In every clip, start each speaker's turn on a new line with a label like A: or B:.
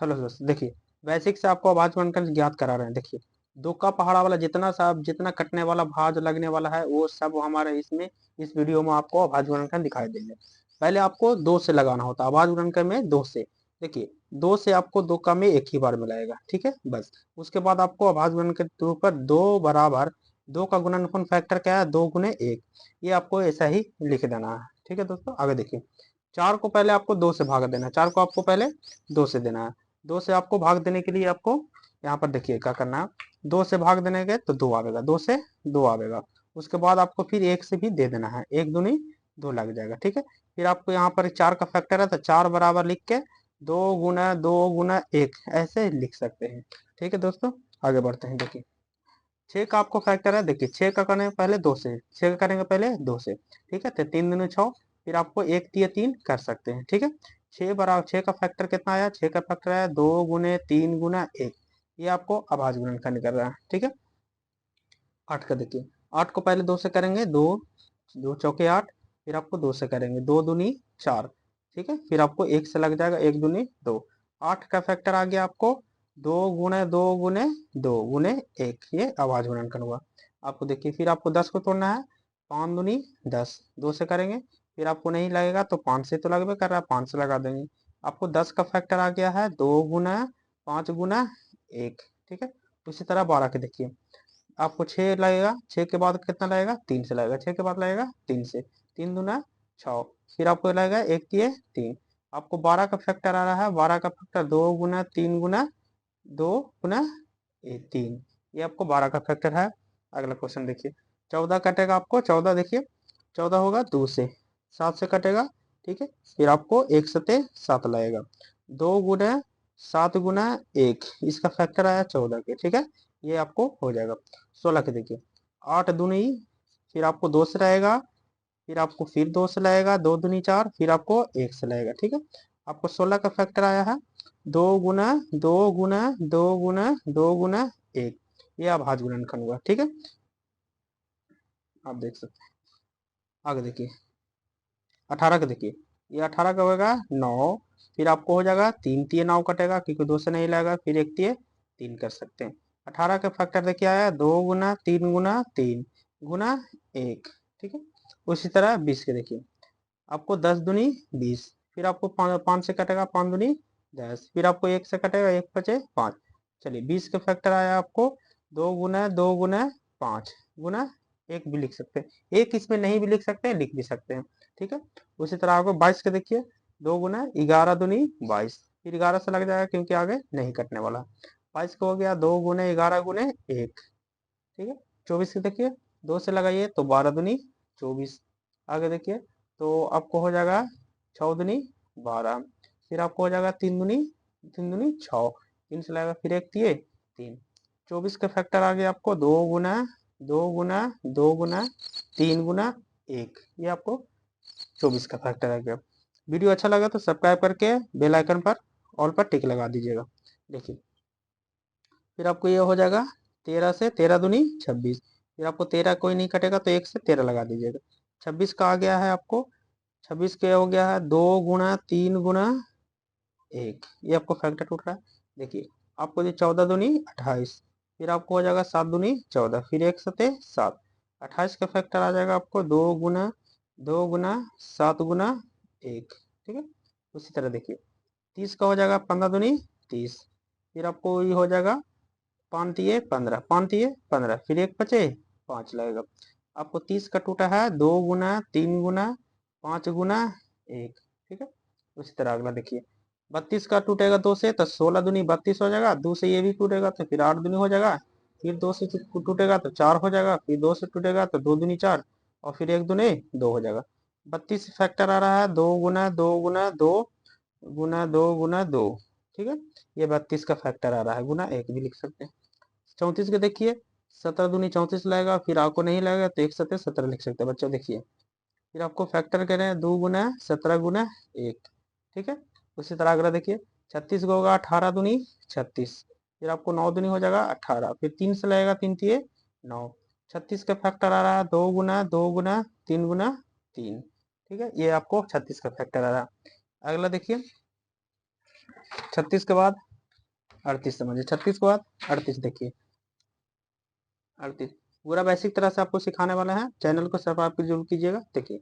A: Hello दोस्त, देखिए basic से आपको आवाज बनकर ज्ञात करा रहे हैं। देखिए दो का पहाड़ा वाला जितना सा जितना कटने वाला भाज लगने वाला है वो सब हमारे इसमें इस वीडियो में आपको आवाज बनकर दिखाई देंगे। पहले आपको दो से लगाना होता है आवाज बनकर में दो से। देखिए दो से आपको दो का में एक ही बार मिलाएगा, ठीक है बस। उसके बाद आपको आवाज बनकर के ऊपर दो बराबर दो का गुणनफल फैक्टर क्या है, दो गुने एक। ये आपको ऐसा ही लिख देना है, ठीक है दोस्तों। आगे देखिए, चार को पहले आपको दो से भाग देना है, चार को आपको पहले दो से देना है। दो से आपको भाग देने के लिए आपको यहाँ पर देखिए क्या करना है। दो से भाग देने के तो दो आवेगा, दो से दो आवेगा। उसके बाद आपको फिर एक से भी दे देना है, एक दूनी दो लग जाएगा, ठीक है। फिर आपको यहाँ पर चार का फैक्टर है तो चार बराबर लिख के दो गुना एक ऐसे लिख सकते हैं, ठीक है दोस्तों। आगे बढ़ते हैं। देखिए छह का आपको फैक्टर है, देखिए छह का करेंगे पहले दो से, छह का करेंगे पहले दो से, ठीक है। तो तीन दूनी छः, फिर आपको एक तिया तीन कर सकते हैं, ठीक है। छह बराबर छह का फैक्टर कितना आया, छह का फैक्टर आया दो गुने तीन गुना एक। ये आपको अभाज्य गुणन का निकल रहा है, ठीक है। आठ का देखिए, आठ को पहले दो से करेंगे, दो दो चौके आठ, फिर आपको दो से करेंगे दो दूनी चार, ठीक है। फिर आपको एक से लग जाएगा, एक दूनी दो। आठ का फैक्टर आ गया आपको दो गुने दो गुने एक, ये अभाज्य गुणनखंड हुआ। आपको देखिए फिर आपको 10 को तोड़ना है, पाँच दूनी 10, दो से करेंगे, फिर आपको नहीं लगेगा तो पाँच से तो लगभग कर रहा है, पाँच से लगा देंगे। आपको 10 का फैक्टर आ गया है दो गुना पाँच गुना एक, ठीक है। उसी तरह 12 के देखिए, आपको छः लगेगा, छः के बाद कितना लगेगा, तीन से लगेगा, छः के बाद लगेगा तीन से, तीन दूना छः, फिर आपको लगेगा एक तिये तीन। आपको 12 का फैक्टर आ रहा है, 12 का फैक्टर दो गुना तीन गुना दो गुना तीन, ये आपको 12 का फैक्टर है। अगला क्वेश्चन देखिए, 14 कटेगा आपको, 14 देखिए 14 होगा दो से, सात से कटेगा, ठीक है। फिर आपको एक सते सात लगेगा, दो गुना सात गुना एक, इसका फैक्टर आया 14 के, ठीक है। ये आपको हो जाएगा। 16 के देखिए, आठ दूनी, फिर आपको दो से रहेगा, फिर आपको फिर दो से लगेगा, दो दूनी चार, फिर आपको एक से लगेगा, ठीक है। आपको 16 का फैक्टर आया है दो गुना दो गुना दो गुना दो गुना एक, ये अभाज्य गुणनखंड हुआ, ठीक है। आप देख सकते हैं। आगे देखिए 18 का देखिए, ये 18 का होगा नौ, फिर आपको हो जाएगा तीन तिये नौ कटेगा क्योंकि दो से नहीं लगेगा, फिर एक तिये तीन कर सकते हैं। 18 का फैक्टर देखिए आया दो गुना तीन गुना एक, ठीक है। उसी तरह 20 के देखिए, आपको दस दूनी 20, फिर आपको पाँच से कटेगा, पाँच दूनी 10, फिर आपको एक से कटेगा, एक बचे पाँच। चलिए 20 का फैक्टर आया आपको दो गुना पाँच गुना एक भी लिख सकते हैं, एक इसमें नहीं भी लिख सकते हैं, लिख भी सकते हैं, ठीक है। उसी तरह आपको 22 के देखिए, दो गुना ग्यारह दूनी 22, फिर 11 से लग जाएगा क्योंकि आगे नहीं कटने वाला। 22 का हो गया दो गुने ग्यारह गुने एक, ठीक है। 24 के देखिए, दो से लगाइए तो बारह दूनी 24, आगे देखिए तो आपको हो जाएगा छः दूनी 12, फिर आपको हो जाएगा तीन दूनी छः, तीन से लगेगा फिर एक तिये तीन। 24 का फैक्टर आ गया आपको दो गुना तीन गुना एक, ये आपको 24 का फैक्टर आ गया। वीडियो अच्छा लगा तो सब्सक्राइब करके बेल आइकन पर ऑल पर टिक लगा दीजिएगा। देखिए फिर आपको ये हो जाएगा 13 से तेरह दूनी 26, फिर आपको 13 कोई नहीं कटेगा तो एक से 13 लगा दीजिएगा। 26 का आ गया है आपको, 26 के हो गया है दो गुना तीन गुना एक, ये आपको फैक्टर टूट रहा है। देखिए आपको ये 14 दूनी 28, फिर आपको हो जाएगा सात दूनी 14, फिर एक सते सात, 28 का फैक्टर आ जाएगा आपको दो गुना सात गुना एक, ठीक है। उसी तरह देखिए 30 का हो जाएगा 15 दूनी 30, फिर आपको ये हो जाएगा पाँच तिये 15, पाँच तिये 15, फिर एक बचे पाँच लगेगा। आपको 30 का टूटा है दो गुना तीन गुना पाँच गुना एक, ठीक है। उसी तरह अगला देखिए 32 का टूटेगा दो से तो 16 दूनी 32 हो जाएगा, दो से ये भी टूटेगा तो फिर आठ दूनी हो जाएगा, फिर दो से टूटेगा तो चार हो जाएगा, फिर दो से टूटेगा तो दो दूनी चार, और फिर एक दूनी दो हो जाएगा। 32 फैक्टर आ रहा है दो गुना दो गुना दो गुना दो गुना दो, ठीक है। ये 32 का फैक्टर आ रहा है, गुना एक भी लिख सकते हैं। 34 के देखिए, 17 दूनी 34 लगेगा, फिर आपको नहीं लगेगा तो एक सत्ते 17 लिख सकते हैं बच्चों। देखिए फिर आपको फैक्टर करें दो गुना 17 गुना एक, ठीक है। उसी तरह अगला देखिए 36 को होगा 18 दूनी 36, फिर आपको नौ दूनी हो जाएगा 18, फिर तीन से लगेगा तीन तिये नौ। 36 का फैक्टर आ रहा है दो गुना तीन गुना तीन, ठीक है। ये आपको 36 का फैक्टर आ रहा है। अगला देखिए 36 के बाद 38 समझिए। 36 के बाद 38 देखिए। 38 पूरा बेसिक तरह से आपको सिखाने वाला है। चैनल को सब्सक्राइब जरूर कीजिएगा। देखिए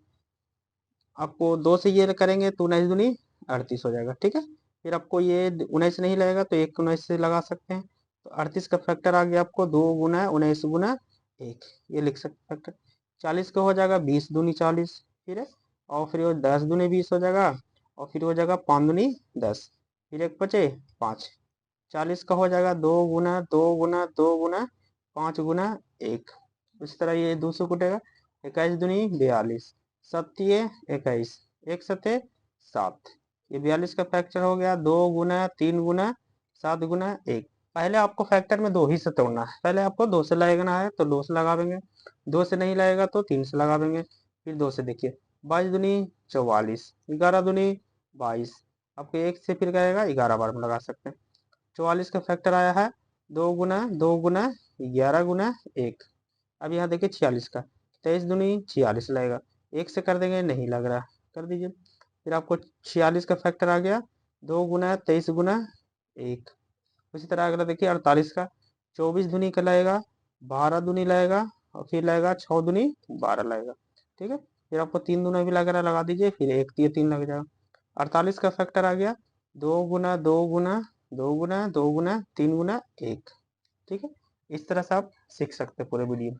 A: आपको 2 से ये करेंगे तो 19 दूनी 38 हो जाएगा, ठीक है। फिर आपको ये 19 नहीं लगेगा तो 1 19 से लगा सकते हैं। तो 38 का फैक्टर आ गया आपको 2 गुना 19 गुना 1, ये लिख सकते फैक्टर। 40 का हो जाएगा 20 दूनी 40, फिर है और फिर 10 दूनी 20 हो जाएगा, और फिर हो जाएगा 5 दूनी 10, फिर एक बचे 5। 40 का हो जाएगा 2 गुना 2 गुना 2 गुना 5 गुना 1। इस तरह ये 200 कटेगा। 21 दूनी 42, सत्य 21, एक सत्य 7। ये 42 का फैक्टर हो गया 2 गुना 3 गुना 7 गुना 1। पहले आपको फैक्टर में 2 ही से तोड़ना है। पहले आपको 2 से लगना है तो 2 से लगा देंगे, 2 से नहीं लगेगा तो 3 से लगा देंगे, फिर 2 से। देखिए 22 दूनी 44, 11 दूनी 22। आपको 1 से फिर कहेगा 11 बार में लगा सकते हैं। 44 का फैक्टर आया है 2 गुना 11 गुना 1। अब यहाँ देखिए 46 का 23 दूनी 46 लगेगा, 1 से कर देंगे, नहीं लग रहा, कर दीजिए। फिर आपको 46 का फैक्टर आ गया 2 गुना 23 गुना 1। उसी तरह अगला देखिए 48 का 24 दूनी का लगेगा, 12 दूनी लगेगा, और फिर लगेगा 6 दूनी 12 लगेगा, ठीक है। फिर आपको 3 दूना भी लग रहा लगा दीजिए, फिर 1 दिए 3 लग जाएगा। 48 का फैक्टर आ गया 2 गुना 2 गुना 2 गुना 2 गुना 3 गुना 1, ठीक है। इस तरह से आप सीख सकते हैं पूरे वीडियो।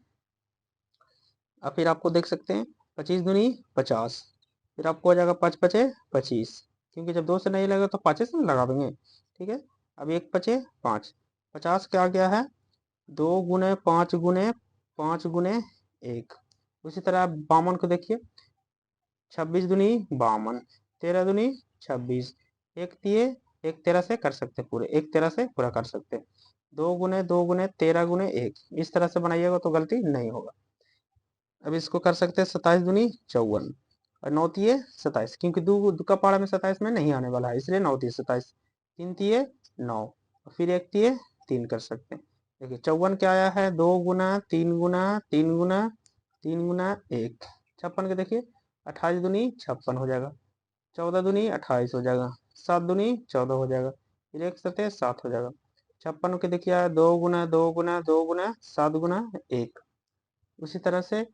A: अब फिर आपको देख सकते हैं 25 दूनी 50, फिर आपको हो जाएगा 5 पचे 25, क्योंकि जब 2 से नहीं लगेगा तो 5 से लगा देंगे, ठीक है। अब 1 पचे 5, 50 क्या गया है 2 गुने 5 गुने 5 गुने 1। उसी तरह आप 52 को देखिए 26 दूनी 52, 13 दूनी 26, एक दिए एक 13 से कर सकते पूरे, एक 13 से पूरा कर सकते। 2 गुने 13 गुने 1, इस तरह से बनाइएगा तो गलती नहीं होगा। अब इसको कर सकते हैं 27 दूनी 54, और 9 तिये 27, क्योंकि दो का पारा में 27 में नहीं आने वाला है, इसलिए 9 तिये 27, 3 तिये 9, और फिर 1 तिये 3 कर सकते हैं। देखिए 54 क्या आया है 2 गुना 3 गुना 3 गुना 3 गुना 1। 56 के देखिए 28 दूनी 56 हो जाएगा, 14 दूनी 28 हो जाएगा, 7 दूनी 14 हो जाएगा, फिर 1 सत्य 7 हो जाएगा। 56 के देखिए 2 गुना 2 गुना 2 गुना 7 गुना 1। उसी तरह से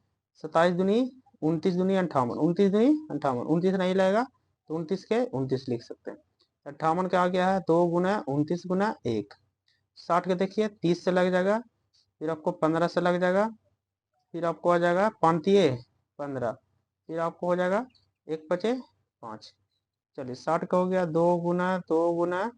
A: 27 दूनी 29 दूनी 58, 29 दूनी 58, 29 नहीं लगेगा तो 29 के 29 लिख सकते हैं। 58 का आ गया है 2 गुना 29 गुना 1। 60 के देखिए 30 से लग जाएगा, फिर आपको 15 से लग जाएगा, फिर आपको आ जाएगा 5 तिये 15, फिर आपको हो जाएगा 1 पचे 5। चलिए 60 का हो गया 2 गुना 2 गुना